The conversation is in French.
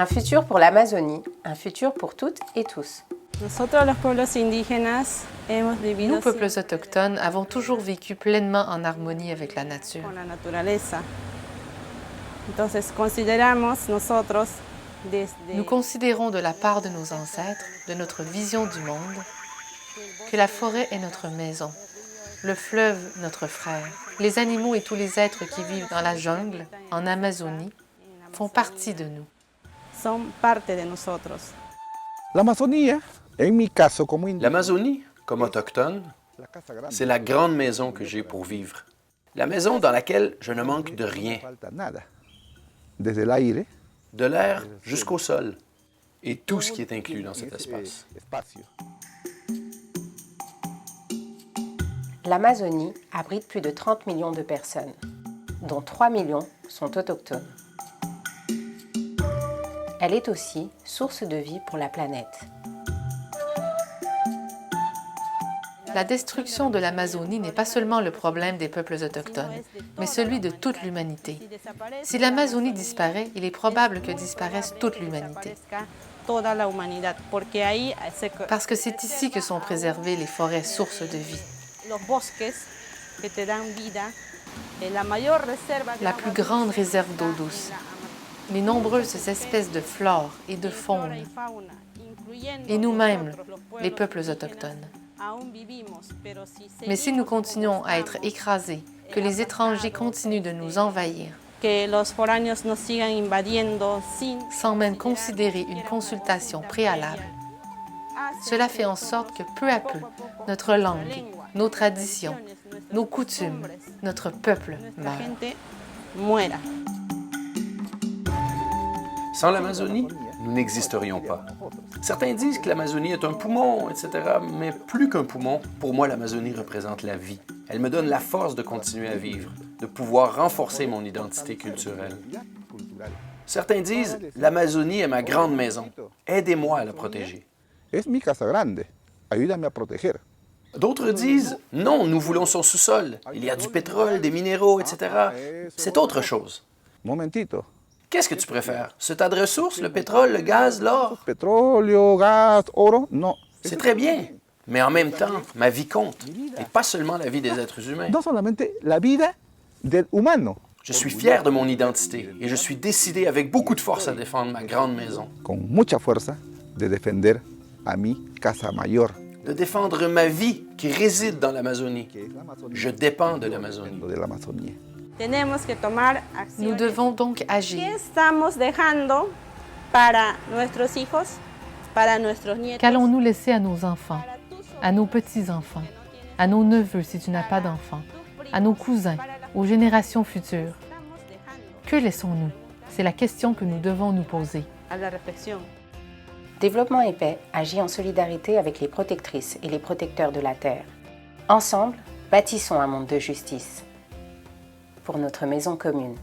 Un futur pour l'Amazonie, un futur pour toutes et tous. Nosotros los pueblos indígenas hemos vivido Nous, peuples autochtones, avons toujours vécu pleinement en harmonie avec la nature. con la naturaleza. Entonces consideramos nosotros desde Nous considérons de la part de nos ancêtres, de notre vision du monde, que la forêt est notre maison, le fleuve notre frère. Les animaux et tous les êtres qui vivent dans la jungle, en Amazonie, font partie de nous. son parte de nosotros. L'Amazonie, en mi caso como indígena, L'Amazonie, comme autochtone, la casa grande, c'est la grande maison que j'ai pour vivre. La maison dans laquelle je ne manque de rien, no falta nada. Desde el aire, de l'air jusqu'au sol, et tout ce qui est inclus dans cet espace. espacio. L'Amazonie abrite plus de 30 millions de personnes, dont 3 millions sont autochtones. Elle est aussi source de vie pour la planète. La destruction de l'Amazonie n'est pas seulement le problème des peuples autochtones, mais celui de toute l'humanité. Si l'Amazonie disparaît, il est probable que disparaisse toute l'humanité. Toda la humanidad, porque ahí Parce que c'est ici que sont préservées les forêts sources de vie. los bosques que te dan vida, la mayor reserva de La plus grande réserve d'eau douce, les nombreuses espèces de flore et de faune, et nous-mêmes, les peuples autochtones. Mais si nous continuons à être écrasés, que les étrangers continuent de nous envahir, que los foráneos nos sigan invadiendo sin sans même considérer une consultation préalable, cela fait en sorte que peu à peu, notre langue, nos traditions, nos coutumes, notre peuple meurent. gente muera. Sans l'Amazonie, nous n'existerions pas. Certains disent que l'Amazonie est un poumon, etc., mais plus qu'un poumon, pour moi, l'Amazonie représente la vie. Elle me donne la force de continuer à vivre, de pouvoir renforcer mon identité culturelle. Certains disent « l'Amazonie est ma grande maison. Aidez-moi à la protéger. Es mi casa grande. Ayúdame a proteger. » D'autres disent « non, nous voulons son sous-sol. Il y a du pétrole, des minéraux, etc. » C'est autre chose. Momentito. Qu'est-ce que tu préfères? Ce tas de ressources, le pétrole, le gaz, l'or? Petróleo, gas, oro, no. C'est très bien. Mais en même temps, ma vie compte. Et pas seulement la vie des êtres humains. No solamente la vida del humano. Je suis fier de mon identité et je suis décidé avec beaucoup de force à défendre ma grande maison. Con mucha fuerza de defender a mi casa mayor. De défendre ma vie qui réside dans l'Amazonie. Je dépends de l'Amazonie. De la Amazonía. Tenemos que tomar Nous acciones. devons donc ¿Qué agir. estamos dejando para nuestros hijos, para nuestros nietos? Qu'allons-nous laisser à nos enfants, à nos petits-enfants, à nos neveux si tu n'as pas d'enfants, à nos cousins, aux générations futures? Que laissons-nous? C'est la question que nous devons nous poser. A la reflexión. Développement et Paix agit en solidarité avec les protectrices et les protecteurs de la Terre. Ensemble, bâtissons un monde de justice pour notre maison commune.